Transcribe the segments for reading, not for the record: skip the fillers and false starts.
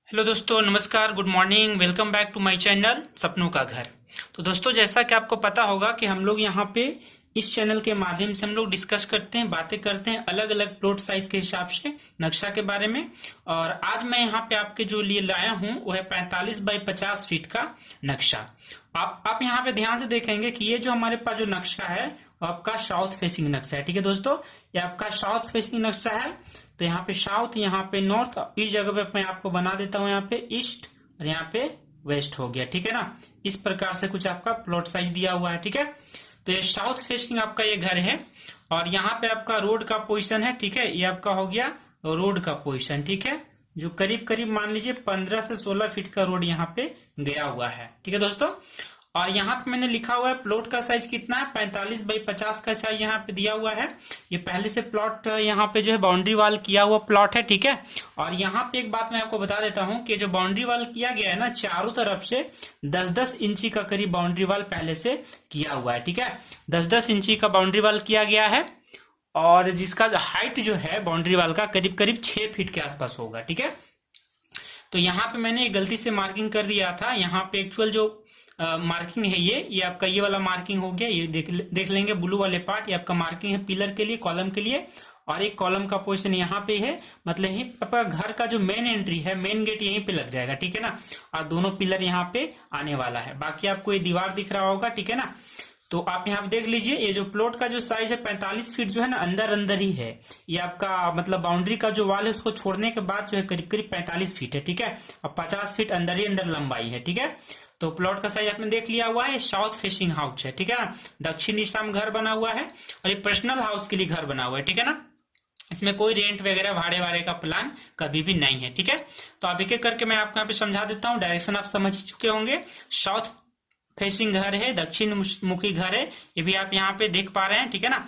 Hello दोस्तों, नमस्कार, good morning, welcome back to my channel सपनों का घर। तो दोस्तों, जैसा कि आपको पता होगा कि हम लोग यहाँ पे इस चैनल के माध्यम से हम लोग डिस्कस करते हैं, बातें करते हैं अलग अलग प्लॉट साइज के हिसाब से नक्शा के बारे में। और आज मैं यहाँ पे आपके जो लिए लाया हूँ वो है 45 बाई 50 फीट का नक्शा। आप यहाँ पे ध्यान से देखेंगे कि ये जो हमारे पास जो नक्शा है वो आपका साउथ फेसिंग नक्शा है। ठीक है दोस्तों, ये आपका साउथ फेसिंग नक्शा है। तो यहाँ पे साउथ, यहाँ पे नॉर्थ, इस जगह पे मैं आपको बना देता हूँ यहाँ पे ईस्ट और यहाँ पे वेस्ट हो गया। ठीक है ना, इस प्रकार से कुछ आपका प्लॉट साइज दिया हुआ है। ठीक है, तो ये साउथ फेसिंग आपका ये घर है और यहाँ पे आपका रोड का पोजीशन है। ठीक है, ये आपका हो गया रोड का पोजीशन। ठीक है, जो करीब करीब मान लीजिए 15 से 16 फीट का रोड यहाँ पे गया हुआ है। ठीक है दोस्तों, और यहाँ पे मैंने लिखा हुआ है प्लॉट का साइज कितना है, 45 बाई 50 का साइज यहाँ पे दिया हुआ है। ये पहले से प्लॉट यहाँ पे जो है बाउंड्री वाल किया हुआ प्लॉट है। ठीक है, और यहाँ पे एक बात मैं आपको बता देता हूँ कि जो बाउंड्री वाल किया गया है ना, चारों तरफ से 10-10 इंची का करीब बाउंड्री वाल पहले से किया हुआ है। ठीक है, 10-10 इंची का बाउंड्री वाल किया गया है और जिसका हाइट जो है बाउंड्री वाल का करीब करीब 6 फीट के आसपास होगा। ठीक है, तो यहाँ पे मैंने गलती से मार्किंग कर दिया था। यहाँ पे एक्चुअल जो मार्किंग है ये आपका ये वाला मार्किंग हो गया। ये देख लेंगे ब्लू वाले पार्ट, ये आपका मार्किंग है पिलर के लिए, कॉलम के लिए। और एक कॉलम का पोजीशन यहाँ पे है, मतलब यही आपका घर का जो मेन एंट्री है, मेन गेट यहीं पे लग जाएगा। ठीक है ना, और दोनों पिलर यहाँ पे आने वाला है। बाकी आपको ये दीवार दिख रहा होगा। ठीक है ना, तो आप यहाँ पे देख लीजिए, ये जो प्लॉट का जो साइज है 45 फीट जो है ना, अंदर अंदर ही है। ये आपका मतलब बाउंड्री का जो वाल है उसको छोड़ने के बाद जो है करीब करीब 45 फीट है। ठीक है, अब 50 फीट अंदर ही अंदर लंबाई है। ठीक है, तो प्लॉट का साइज आपने देख लिया हुआ है। साउथ फेसिंग हाउस है। ठीक है ना, दक्षिण दिशा में घर बना हुआ है और ये पर्सनल हाउस के लिए घर बना हुआ है। ठीक है ना, इसमें कोई रेंट वगैरह भाड़े वाड़े का प्लान कभी भी नहीं है। ठीक है, तो आप एक एक करके मैं आपको यहाँ पे समझा देता हूँ। डायरेक्शन आप समझ चुके होंगे। साउथ फेसिंग घर है, दक्षिण मुखी घर है, ये भी आप यहाँ पे देख पा रहे हैं। ठीक है ना,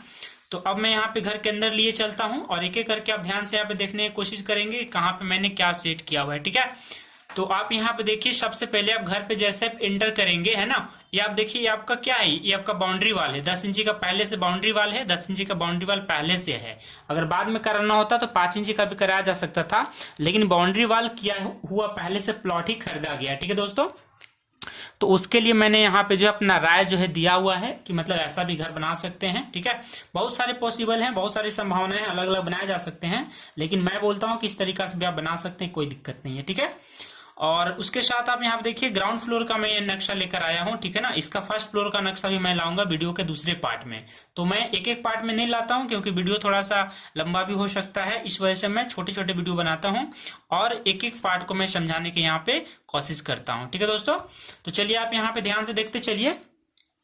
तो अब मैं यहाँ पे घर के अंदर लिए चलता हूँ और एक एक करके आप ध्यान से यहाँ पे देखने की कोशिश करेंगे कहाँ पे मैंने क्या सेट किया हुआ है। ठीक है, तो आप यहाँ पे देखिए, सबसे पहले आप घर पे जैसे आप एंटर करेंगे, है ना, ये आप देखिए, ये आपका क्या है, ये आपका बाउंड्री वाल है। 10 इंची का पहले से बाउंड्री वाल है, 10 इंची का बाउंड्री वाल पहले से है। अगर बाद में कराना होता तो 5 इंची का भी कराया जा सकता था, लेकिन बाउंड्री वाल किया हुआ पहले से प्लॉट ही खरीदा गया। ठीक है दोस्तों, तो उसके लिए मैंने यहाँ पे जो अपना राय जो है दिया हुआ है कि मतलब ऐसा भी घर बना सकते हैं। ठीक है, बहुत सारे पॉसिबल हैं, बहुत सारी संभावनाएं, अलग अलग बनाए जा सकते हैं, लेकिन मैं बोलता हूँ कि इस तरीका से भी आप बना सकते हैं, कोई दिक्कत नहीं है। ठीक है, और उसके साथ आप यहाँ देखिए ग्राउंड फ्लोर का मैं ये नक्शा लेकर आया हूँ। ठीक है ना, इसका फर्स्ट फ्लोर का नक्शा भी मैं लाऊंगा वीडियो के दूसरे पार्ट में। तो मैं एक एक पार्ट में नहीं लाता हूँ क्योंकि वीडियो थोड़ा सा लंबा भी हो सकता है, इस वजह से मैं छोटे छोटे वीडियो बनाता हूँ और एक एक पार्ट को मैं समझाने की यहाँ पे कोशिश करता हूँ। ठीक है दोस्तों, तो चलिए आप यहाँ पे ध्यान से देखते चलिए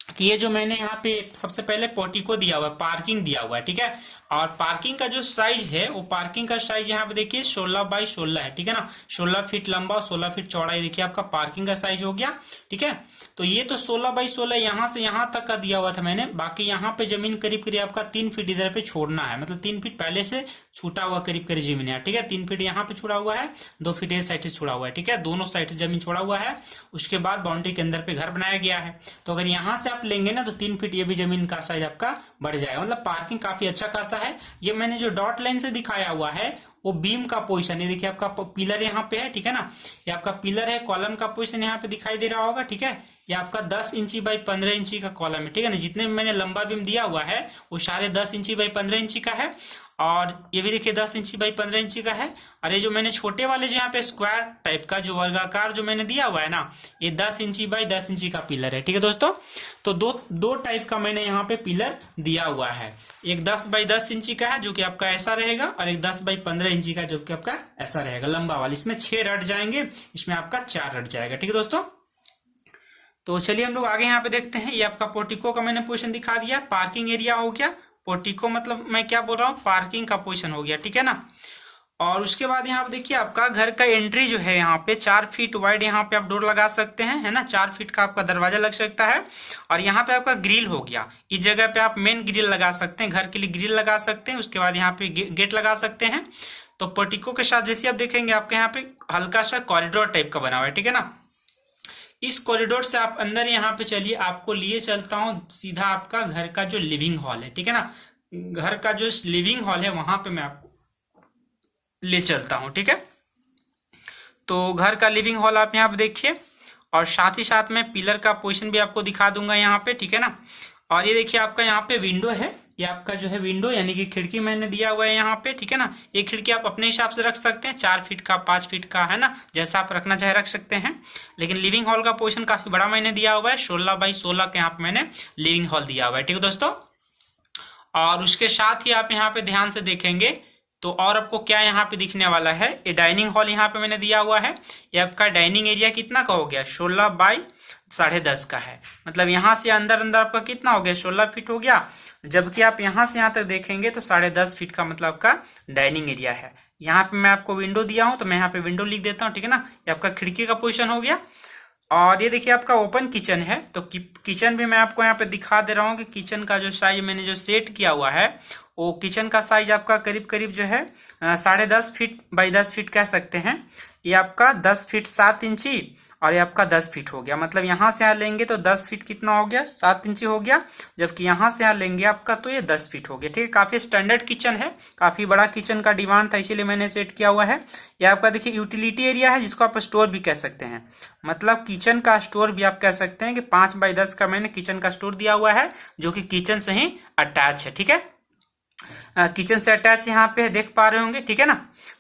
कि ये जो मैंने यहाँ पे सबसे पहले पोर्टिको दिया हुआ है, पार्किंग दिया हुआ है। ठीक है, और पार्किंग का जो साइज है वो पार्किंग का साइज यहाँ पे देखिए 16 बाई 16 है। ठीक है ना, 16 फीट लंबा और 16 फीट चौड़ा, ये देखिए आपका पार्किंग का साइज हो गया। ठीक है, तो ये तो 16 बाई 16 यहाँ से यहाँ तक का दिया हुआ था मैंने। बाकी यहाँ पे जमीन करीब करीब आपका 3 फीट इधर पे छोड़ना है, मतलब 3 फीट पहले से छूटा हुआ करीब करीब जमीन है। ठीक है, 3 फीट यहाँ पे छोड़ा हुआ है, 2 फीट इस साइड से छोड़ा हुआ है। ठीक है, दोनों साइड से जमीन छोड़ा हुआ है। उसके बाद बाउंड्री के अंदर पे घर बनाया गया है। तो अगर यहाँ से आप लेंगे ना तो 3 फीट ये भी जमीन का साइज आपका बढ़ जाएगा, मतलब पार्किंग काफी अच्छा खासा है। ये मैंने जो डॉट लाइन से दिखाया हुआ है वो बीम का पोजीशन है। देखिए आपका पिलर यहाँ पे है। ठीक है ना, ये आपका पिलर है, कॉलम का पोजीशन यहाँ पे दिखाई दे रहा होगा। ठीक है, ये आपका 10 इंची बाई 15 इंची का कॉलम है। ठीक है ना, जितने भी मैंने लंबा बीम दिया हुआ है वो सारे 10 इंची बाई 15 इंची का है और ये भी देखिए 10 इंची बाई 15 इंची का है। और ये जो मैंने छोटे वाले जो यहाँ पे स्क्वायर टाइप का जो वर्गाकार जो मैंने दिया हुआ है ना, ये 10 इंची बाई 10 इंची का पिलर है। ठीक है दोस्तों, तो दो टाइप का मैंने यहाँ पे पिलर दिया हुआ है। एक 10 बाई 10 इंची का है जो कि आपका ऐसा रहेगा और एक 10 बाई 15 इंची का जो कि आपका ऐसा रहेगा, लंबा वाला। इसमें 6 रट जाएंगे, इसमें आपका 4 रट जाएगा। ठीक है दोस्तों, तो चलिए हम लोग आगे यहाँ पे देखते हैं। ये आपका पोर्टिको का मैंने पोजीशन दिखा दिया, पार्किंग एरिया हो गया। पोर्टिको मतलब मैं क्या बोल रहा हूँ, पार्किंग का पोजीशन हो गया। ठीक है ना, और उसके बाद यहाँ पे देखिए आपका घर का एंट्री जो है, यहाँ पे 4 फीट वाइड यहाँ पे आप डोर लगा सकते हैं, है ना, 4 फीट का आपका दरवाजा लग सकता है। और यहाँ पे आपका ग्रिल हो गया, इस जगह पे आप मेन ग्रिल लगा सकते हैं, घर के लिए ग्रिल लगा सकते हैं। उसके बाद यहाँ पे गेट लगा सकते हैं। तो पोर्टिको के साथ जैसे आप देखेंगे आपके यहाँ पे हल्का सा कॉरिडोर टाइप का बना हुआ है। ठीक है ना, इस कॉरिडोर से आप अंदर यहाँ पे चलिए, आपको लिए चलता हूँ सीधा आपका घर का जो लिविंग हॉल है। ठीक है ना, घर का जो लिविंग हॉल है वहां पे मैं आपको ले चलता हूँ। ठीक है, तो घर का लिविंग हॉल आप यहाँ पे देखिए, और साथ ही साथ में पिलर का पोजीशन भी आपको दिखा दूंगा यहाँ पे, ठीक है ना। और ये देखिए आपका यहाँ पे विंडो है, ये आपका जो है विंडो यानी कि खिड़की मैंने दिया हुआ है यहाँ पे, ठीक है ना। ये खिड़की आप अपने हिसाब से रख सकते हैं, 4 फीट का, 5 फीट का, है ना, जैसा आप रखना चाहे रख सकते हैं। लेकिन लिविंग हॉल का पोर्शन काफी बड़ा मैंने दिया हुआ है, 16 बाई 16 का यहाँ पे मैंने लिविंग हॉल दिया हुआ है, ठीक है दोस्तों। और उसके साथ ही आप यहाँ पे ध्यान से देखेंगे तो और आपको क्या यहाँ पे दिखने वाला है, ये डाइनिंग हॉल यहाँ पे मैंने दिया हुआ है। ये आपका डाइनिंग एरिया कितना का हो गया, 16 बाई 10.5 का है। मतलब यहाँ से अंदर अंदर आपका कितना हो गया, 16 फीट हो गया। जबकि आप यहाँ से यहाँ तक देखेंगे तो 10.5 फीट का मतलब आपका डाइनिंग एरिया है। यहाँ पे मैं आपको विंडो दिया हूँ तो मैं यहाँ पे विंडो लिख देता हूँ, ठीक है ना। ये आपका खिड़की का पोजिशन हो गया। और ये देखिए आपका ओपन किचन है, तो किचन भी मैं आपको यहाँ पे दिखा दे रहा हूँ कि किचन का जो साइज मैंने जो सेट किया हुआ है, वो किचन का साइज आपका करीब करीब जो है 10.5 फीट बाई 10 फीट कह सकते हैं। ये आपका 10 फीट 7 इंची और ये आपका 10 फीट हो गया। मतलब यहाँ से यहाँ लेंगे तो 10 फीट कितना हो गया, 7 इंची हो गया। जबकि यहाँ से यहाँ लेंगे आपका तो ये 10 फीट हो गया, ठीक है। काफी स्टैंडर्ड किचन है, काफी बड़ा किचन का डिमांड था इसीलिए मैंने सेट किया हुआ है। ये आपका देखिए यूटिलिटी एरिया है, जिसको आप स्टोर भी कह सकते हैं। मतलब किचन का स्टोर भी आप कह सकते हैं कि 5 बाई 10 का मैंने किचन का स्टोर दिया हुआ है, जो कि किचन से ही अटैच है, ठीक है। किचन से अटैच यहाँ पे देख पा रहे होंगे, ठीक है ना।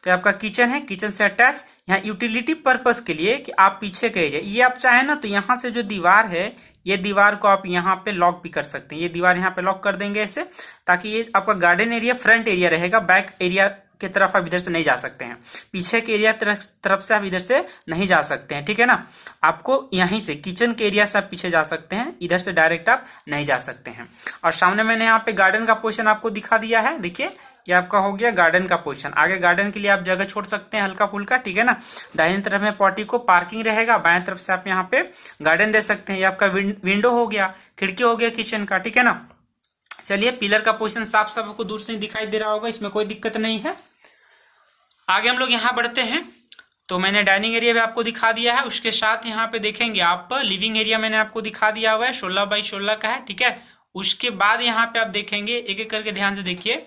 तो आपका किचन है, किचन से अटैच। यहाँ यूटिलिटी पर्पस के लिए कि आप पीछे का एरिया, ये आप चाहे ना तो यहाँ से जो दीवार है, ये दीवार को आप यहाँ पे लॉक भी कर सकते हैं। ये दीवार यहाँ पे लॉक कर देंगे ऐसे, ताकि ये आपका गार्डन एरिया फ्रंट एरिया रहेगा, बैक एरिया की तरफ आप इधर से नहीं जा सकते हैं, पीछे के एरिया तरफ से आप इधर से नहीं जा सकते हैं, ठीक है ना। आपको यहीं से किचन के एरिया से आप पीछे जा सकते हैं, इधर से डायरेक्ट आप नहीं जा सकते हैं। और सामने मैंने यहाँ पे गार्डन का पोर्शन आपको दिखा दिया है, देखिए ये आपका हो गया गार्डन का पोर्शन। आगे गार्डन के लिए आप जगह छोड़ सकते हैं हल्का फुल्का, ठीक है ना। दाहिनी तरफ में पॉटी को पार्किंग रहेगा, बाएं तरफ से आप यहाँ पे गार्डन दे सकते हैं। ये आपका विंडो हो गया, खिड़की हो गया किचन का, ठीक है ना। चलिए, पिलर का पोर्शन साफ साफ आपको दूर से ही दिखाई दे रहा होगा, इसमें कोई दिक्कत नहीं है। आगे हम लोग यहाँ बढ़ते हैं। तो मैंने डाइनिंग एरिया भी आपको दिखा दिया है, उसके साथ यहाँ पे देखेंगे आप लिविंग एरिया मैंने आपको दिखा दिया हुआ है, 16 बाई 16 का है, ठीक है। उसके बाद यहाँ पे आप देखेंगे, एक एक करके ध्यान से देखिए,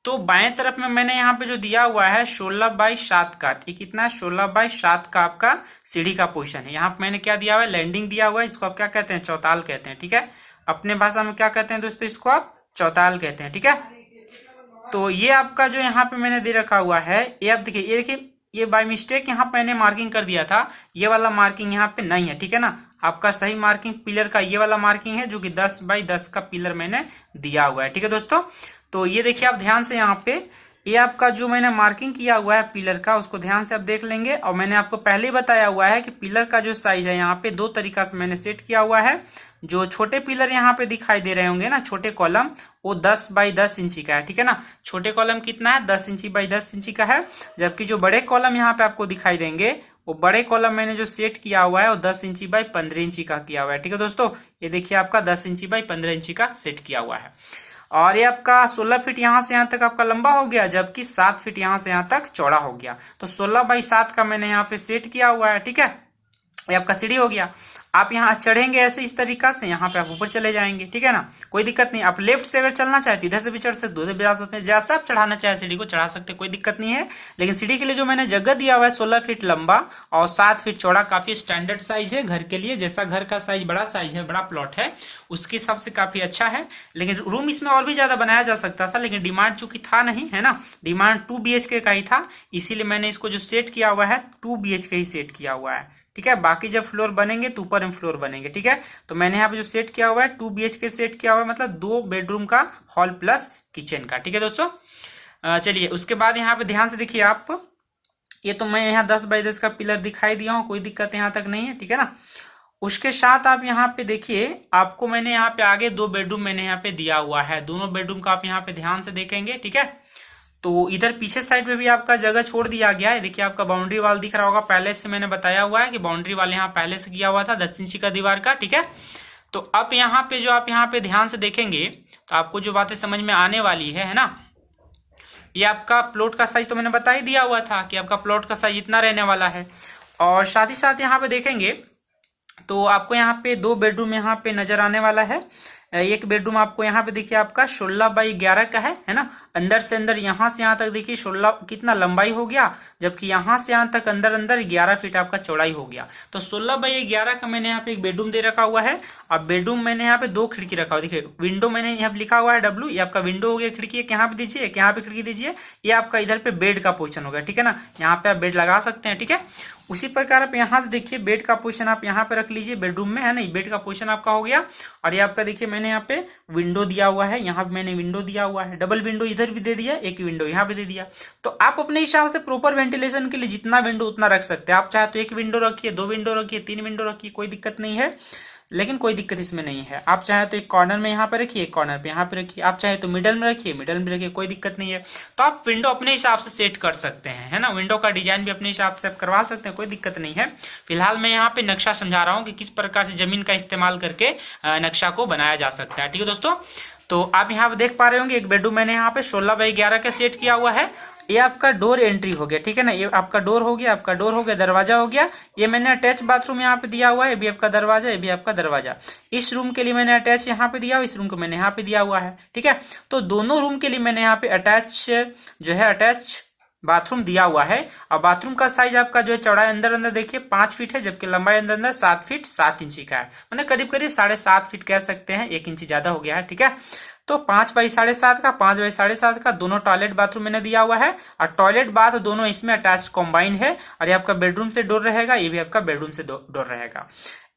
तो बाएं तरफ में मैंने यहाँ पे जो दिया हुआ है 16 बाई 7 का, ये कितना है, 16 बाई 7 का आपका सीढ़ी का पोर्शन है। यहाँ पे मैंने क्या दिया हुआ है, लैंडिंग दिया हुआ है, इसको आप क्या कहते हैं, चौताल कहते हैं, ठीक है। अपने भाषा में क्या कहते हैं दोस्तों, इसको आप चौताल कहते हैं, ठीक है। तो ये आपका जो यहाँ पे मैंने दे रखा हुआ है, ये आप देखिए, ये देखिए, ये बाय मिस्टेक यहाँ पे मैंने मार्किंग कर दिया था, ये वाला मार्किंग यहाँ पे नहीं है, ठीक है ना। आपका सही मार्किंग पिलर का ये वाला मार्किंग है, जो कि 10 बाई 10 का पिलर मैंने दिया हुआ है, ठीक है दोस्तों। तो ये देखिए आप ध्यान से यहाँ पे, ये आपका जो मैंने मार्किंग किया हुआ है पिलर का, उसको ध्यान से आप देख लेंगे। और मैंने आपको पहले ही बताया हुआ है कि पिलर का जो साइज है यहाँ पे 2 तरीका से मैंने सेट किया हुआ है। जो छोटे पिलर यहाँ पे दिखाई दे रहे होंगे ना, छोटे कॉलम, वो 10 बाई 10 इंची का है, ठीक है ना। छोटे कॉलम कितना है, 10 इंची बाई 10 इंची का है। जबकि जो बड़े कॉलम यहाँ पे आपको दिखाई देंगे, वो बड़े कॉलम मैंने जो सेट किया हुआ है वो 10 इंची बाई 15 इंची का किया हुआ है, ठीक है दोस्तों। ये देखिए आपका 10 इंची बाई 15 इंची का सेट किया हुआ है। और ये आपका 16 फीट यहाँ से यहाँ तक आपका लंबा हो गया, जबकि 7 फीट यहाँ से यहाँ तक चौड़ा हो गया। तो 16 बाई 7 का मैंने यहाँ पे सेट किया हुआ है, ठीक है। ये आपका सीढ़ी हो गया। आप यहाँ चढ़ेंगे ऐसे इस तरीका से, यहाँ पे आप ऊपर चले जाएंगे, ठीक है ना, कोई दिक्कत नहीं। आप लेफ्ट से अगर चलना चाहते इधर से भी चढ़ सकते, उधर भी जा सकते हैं, जैसा आप चढ़ाना चाहे सीढ़ी को चढ़ा सकते, कोई दिक्कत नहीं है। लेकिन सीढ़ी के लिए जो मैंने जगह दिया हुआ है 16 फीट लंबा और 7 फीट चौड़ा, काफी स्टैंडर्ड साइज है घर के लिए। जैसा घर का साइज बड़ा साइज है, बड़ा प्लॉट है, उसके हिसाब से काफी अच्छा है। लेकिन रूम इसमें और भी ज्यादा बनाया जा सकता था, लेकिन डिमांड चूंकि था नहीं, है ना, डिमांड 2 BHK का ही था, इसीलिए मैंने इसको जो सेट किया हुआ है 2 BHK ही सेट किया हुआ है, ठीक है। बाकी जब फ्लोर बनेंगे तो ऊपर में फ्लोर बनेंगे, ठीक है। तो मैंने यहाँ पे जो सेट किया हुआ है 2 BHK सेट किया हुआ है, मतलब 2 बेडरूम का हॉल प्लस किचन का, ठीक है दोस्तों। चलिए, उसके बाद यहाँ पे ध्यान से देखिए आप, ये तो मैं यहाँ 10 बाई 10 का पिलर दिखाई दिया हूँ, कोई दिक्कत यहाँ तक नहीं है, ठीक है ना। उसके साथ आप यहाँ पे देखिए, आपको मैंने यहाँ पे आगे 2 बेडरूम मैंने यहाँ पे दिया हुआ है, दोनों बेडरूम का आप यहाँ पे ध्यान से देखेंगे, ठीक है। तो इधर पीछे साइड पे भी आपका जगह छोड़ दिया गया है। देखिए आपका बाउंड्री वाल दिख रहा होगा, पहले से मैंने बताया हुआ है कि बाउंड्री वाल यहाँ पहले से किया हुआ था 10 इंची का दीवार का, ठीक है। तो अब यहाँ पे जो आप यहाँ पे ध्यान से देखेंगे तो आपको जो बातें समझ में आने वाली है ना। ये आपका प्लॉट का साइज तो मैंने बता ही दिया हुआ था कि आपका प्लॉट का साइज इतना रहने वाला है। और साथ ही साथ यहाँ पे देखेंगे तो आपको यहाँ पे 2 बेडरूम यहाँ पे नजर आने वाला है। एक बेडरूम आपको यहाँ पे देखिए आपका 16x11 का है ना। अंदर से अंदर यहाँ से यहाँ तक देखिए 16 कितना लंबाई हो गया, जबकि यहाँ से यहाँ तक अंदर अंदर 11 फीट आपका चौड़ाई हो गया। तो 16x11 का मैंने यहाँ पे एक बेडरूम दे रखा हुआ है और बेडरूम मैंने यहाँ पे 2 खिड़की रखा हुआ। देखिए विंडो मैंने यहाँ पे लिखा हुआ है W, ये आपका विंडो हो गया। खिड़की एक यहाँ पे दीजिए, एक यहाँ पे खिड़की दीजिए। ये आपका इधर पे बेड का पोजीशन हो गया, ठीक है ना। यहाँ पे आप बेड लगा सकते हैं, ठीक है। उसी प्रकार आप यहाँ से देखिए बेड का पोजीशन आप यहाँ पे रख लीजिए बेडरूम में, है ना। बेड का पोजीशन आपका हो गया। और ये आपका देखिए मैंने यहाँ पे विंडो दिया हुआ है, यहाँ पे मैंने विंडो दिया हुआ है, डबल विंडो इधर भी दे दिया, एक विंडो यहाँ पे दे दिया। तो आप अपने हिसाब से प्रॉपर वेंटिलेशन के लिए जितना विंडो उतना रख सकते हैं। आप चाहे तो 1 विंडो रखिए, 2 विंडो रखिए, 3 विंडो रखिए, कोई दिक्कत नहीं है। लेकिन कोई दिक्कत इसमें नहीं है। आप चाहे तो एक कॉर्नर में यहाँ पे रखिए, एक कॉर्नर पे यहाँ पे रखिए। आप चाहे तो मिडल में रखिए, मिडल में रखिए, कोई दिक्कत नहीं है। तो आप विंडो अपने हिसाब से सेट कर सकते हैं, है ना। विंडो का डिजाइन भी अपने हिसाब से आप करवा सकते हैं, कोई दिक्कत नहीं है। फिलहाल मैं यहाँ पे नक्शा समझा रहा हूँ कि किस प्रकार से जमीन का इस्तेमाल करके नक्शा को बनाया जा सकता है, ठीक है दोस्तों। तो आप यहाँ पे देख पा रहे होंगे एक बेडरूम मैंने यहाँ पे 16x11 का सेट किया हुआ है। ये आपका डोर एंट्री हो गया, ठीक है ना। ये आपका डोर हो गया, आपका डोर हो गया, दरवाजा हो गया। ये मैंने अटैच बाथरूम यहाँ पे दिया हुआ है, ये भी आपका दरवाजा, ये भी आपका दरवाजा। इस रूम के लिए मैंने अटैच यहाँ पे दिया हुआ, इस रूम को मैंने यहाँ पे दिया हुआ है, ठीक है। तो दोनों रूम के लिए मैंने यहाँ पे अटैच जो है अटैच बाथरूम दिया हुआ है। और बाथरूम का साइज आपका जो है चौड़ाई अंदर अंदर देखिए 5 फीट है, जबकि लंबाई अंदर अंदर 7 फीट 7 इंची का है। मैंने करीब करीब 7.5 फीट कह सकते हैं, 1 इंची ज्यादा हो गया है, ठीक है। तो 5x7.5 का 5x7.5 का दोनों टॉयलेट बाथरूम मैंने दिया हुआ है। और टॉयलेट बाथ दोनों इसमें अटैच कॉम्बाइन है। और ये आपका बेडरूम से डोर रहेगा, ये भी आपका बेडरूम से डोर रहेगा।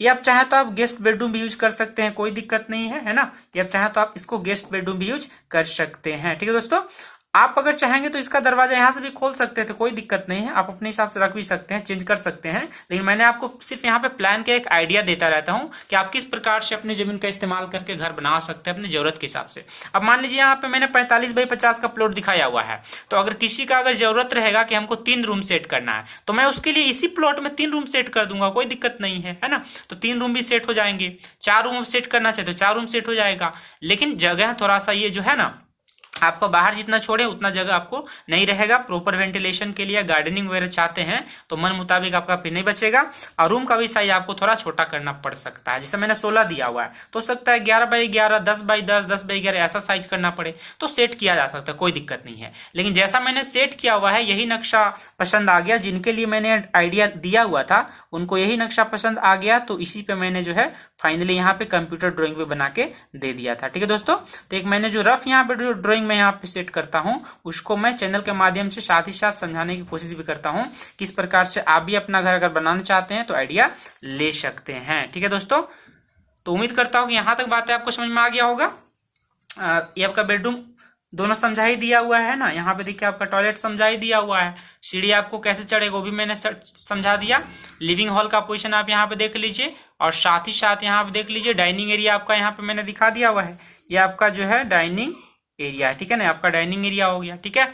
ये आप चाहे तो आप गेस्ट बेडरूम भी यूज कर सकते हैं, कोई दिक्कत नहीं है, है ना। ये आप चाहे तो आप इसको गेस्ट बेडरूम भी यूज कर सकते हैं, ठीक है दोस्तों। आप अगर चाहेंगे तो इसका दरवाजा यहाँ से भी खोल सकते थे, कोई दिक्कत नहीं है। आप अपने हिसाब से रख भी सकते हैं, चेंज कर सकते हैं। लेकिन मैंने आपको सिर्फ यहाँ पे प्लान का एक आइडिया देता रहता हूँ कि आप किस प्रकार से अपनी जमीन का इस्तेमाल करके घर बना सकते हैं अपनी जरूरत के हिसाब से। अब मान लीजिए यहाँ पे मैंने 45x50 का प्लॉट दिखाया हुआ है। तो अगर किसी का अगर जरूरत रहेगा कि हमको 3 रूम सेट करना है, तो मैं उसके लिए इसी प्लॉट में 3 रूम सेट कर दूंगा, कोई दिक्कत नहीं है, है ना। तो 3 रूम भी सेट हो जाएंगे। 4 रूम सेट करना चाहिए तो 4 रूम सेट हो जाएगा। लेकिन जगह थोड़ा सा ये जो है ना, आपको बाहर जितना छोड़े उतना जगह आपको नहीं रहेगा। प्रॉपर वेंटिलेशन के लिए गार्डनिंग वगैरह चाहते हैं तो मन मुताबिक आपका फिर नहीं बचेगा। और रूम का भी साइज आपको थोड़ा छोटा करना पड़ सकता है। जैसे मैंने 16 दिया हुआ है, तो हो सकता है 11x11, 10x10, 10x11 ऐसा साइज करना पड़े, तो सेट किया जा सकता है, कोई दिक्कत नहीं है। लेकिन जैसा मैंने सेट किया हुआ है यही नक्शा पसंद आ गया, जिनके लिए मैंने आइडिया दिया हुआ था उनको यही नक्शा पसंद आ गया, तो इसी पे मैंने जो है फाइनली यहाँ पे कंप्यूटर ड्राइंग भी बना के दे दिया था, ठीक है दोस्तों। तो एक मैंने जो रफ यहाँ पे ड्राइंग मैं यहाँ पे सेट करता हूँ उसको मैं चैनल के माध्यम से साथ ही साथ समझाने की कोशिश भी करता हूँ, किस प्रकार से आप भी अपना घर अगर बनाना चाहते हैं तो आइडिया ले सकते हैं, ठीक है दोस्तों। तो उम्मीद करता हूँ कि यहाँ तक बातें आपको समझ में आ गया होगा। ये आपका बेडरूम दोनों समझा ही दिया हुआ है ना। यहाँ पे देखिए आपका टॉयलेट समझा ही दिया हुआ है। सीढ़ी आपको कैसे चढ़ेगा वो भी मैंने समझा दिया। लिविंग हॉल का पोजीशन आप यहाँ पे देख लीजिए। और साथ ही साथ यहाँ पे देख लीजिए डाइनिंग एरिया आपका यहाँ पे मैंने दिखा दिया हुआ है। ये आपका जो है डाइनिंग एरिया है, ठीक है ना। आपका डाइनिंग एरिया हो गया, ठीक है।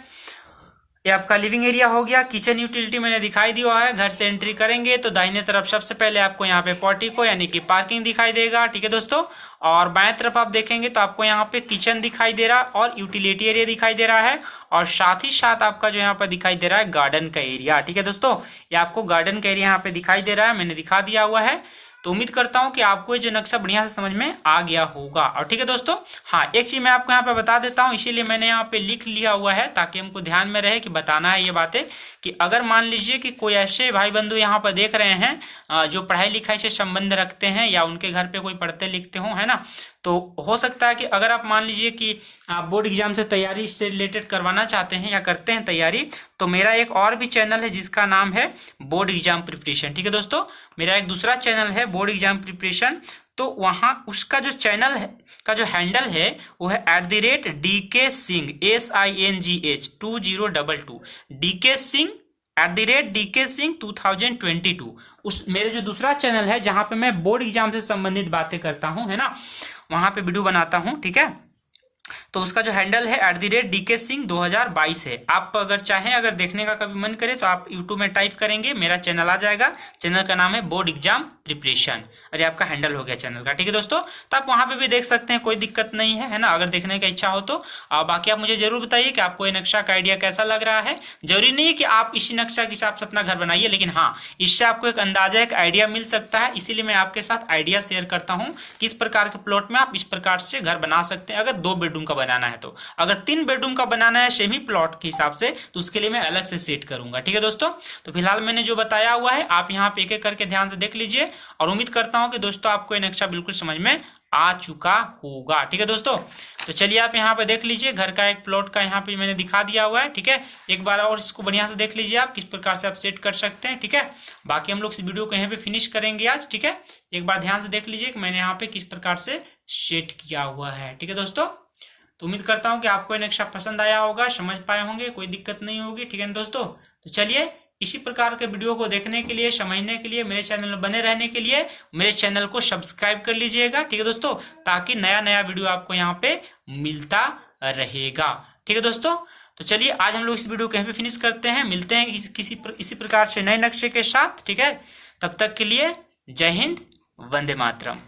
ये आपका लिविंग एरिया हो गया। किचन यूटिलिटी मैंने दिखाई दिया है। घर से एंट्री करेंगे तो दाहिने तरफ सबसे पहले आपको यहाँ पे पोर्टिको यानी कि पार्किंग दिखाई देगा, ठीक है दोस्तों। और बाएं तरफ आप देखेंगे तो आपको यहाँ पे किचन दिखाई दे रहा और यूटिलिटी एरिया दिखाई दे रहा है। और साथ ही साथ आपका जो यहाँ पे दिखाई दे रहा है गार्डन का एरिया, ठीक है दोस्तों। ये आपको गार्डन का एरिया यहाँ पे दिखाई दे रहा है, मैंने दिखा दिया हुआ है। तो उम्मीद करता हूं कि आपको ये जो नक्शा बढ़िया से समझ में आ गया होगा। और ठीक है दोस्तों, हाँ एक चीज मैं आपको यहाँ पे बता देता हूँ, इसीलिए मैंने यहाँ पे लिख लिया हुआ है ताकि हमको ध्यान में रहे कि बताना है ये बातें, कि अगर मान लीजिए कि कोई ऐसे भाई बंधु यहाँ पर देख रहे हैं जो पढ़ाई लिखाई से संबंध रखते हैं या उनके घर पे कोई पढ़ते लिखते हो, है ना। तो हो सकता है कि अगर आप मान लीजिए कि आप बोर्ड एग्जाम से तैयारी से रिलेटेड करवाना चाहते हैं या करते हैं तैयारी, तो मेरा एक और भी चैनल है जिसका नाम है बोर्ड एग्जाम प्रिपरेशन, ठीक है दोस्तों। मेरा एक दूसरा चैनल है बोर्ड एग्जाम प्रिपरेशन, तो वहां उसका जो चैनल है का जो हैंडल है वो है @DK Singh SINGH 2022 DK Singh @DK Singh 2022। उस मेरे जो दूसरा चैनल है जहां पे मैं बोर्ड एग्जाम से संबंधित बातें करता हूं, है ना, वहां पे वीडियो बनाता हूं, ठीक है। तो उसका जो हैंडल है @DK Singh 2022 है। आप अगर चाहें, अगर देखने का कभी मन करे तो आप यूट्यूब में टाइप करेंगे, मेरा चैनल आ जाएगा। चैनल का नाम है बोर्ड एग्जाम प्रिपरेशन। अरे आपका हैंडल हो गया चैनल का, ठीक है दोस्तों। तो आप वहां पे भी देख सकते हैं, कोई दिक्कत नहीं है ना, अगर देखने की इच्छा हो तो। बाकी आप मुझे जरूर बताइए कि आपको ये नक्शा का आइडिया कैसा लग रहा है। जरूरी नहीं है कि आप इसी नक्शा के हिसाब से अपना घर बनाइए, लेकिन हाँ, इससे आपको एक अंदाजा, एक आइडिया मिल सकता है। इसीलिए मैं आपके साथ आइडिया शेयर करता हूं कि इस प्रकार के प्लॉट में आप इस प्रकार से घर बना सकते हैं। अगर 2 बेडरूम का बनाना है तो, अगर 3 बेडरूम का बनाना है सेमी प्लॉट के हिसाब से, तो उसके लिए मैं अलग से सेट करूंगा, ठीक है दोस्तों। तो फिलहाल मैंने जो बताया हुआ है आप यहाँ पे एक एक करके ध्यान से देख लीजिए, और उम्मीद करता हूं कि दोस्तों आपको ये नक्शा बिल्कुल समझ में आ चुका होगा, ठीक है दोस्तों। तो चलिए आप यहाँ पे देख लीजिए, घर का एक प्लॉट का यहाँ पे मैंने दिखा दिया हुआ है, ठीक है। एक बार और इसको बढ़िया से देख लीजिए आप किस प्रकार से आप सेट कर सकते हैं, ठीक है। बाकी हम लोग इस वीडियो को यहाँ पे फिनिश करेंगे आज, ठीक है। एक बार ध्यान से देख लीजिए कि मैंने यहाँ पे किस प्रकार से सेट किया हुआ है, ठीक है दोस्तों। तो उम्मीद करता हूँ कि आपको ये नक्शा पसंद आया होगा, समझ पाए होंगे, कोई दिक्कत नहीं होगी, ठीक है दोस्तों। तो चलिए, इसी प्रकार के वीडियो को देखने के लिए, समझने के लिए, मेरे चैनल में बने रहने के लिए मेरे चैनल को सब्सक्राइब कर लीजिएगा, ठीक है दोस्तों, ताकि नया नया वीडियो आपको यहाँ पे मिलता रहेगा, ठीक है दोस्तों। तो चलिए आज हम लोग इस वीडियो को यहाँ पे फिनिश करते हैं, मिलते हैं इसी प्रकार से नए नक्शे के साथ, ठीक है। तब तक के लिए जय हिंद, वंदे मातरम।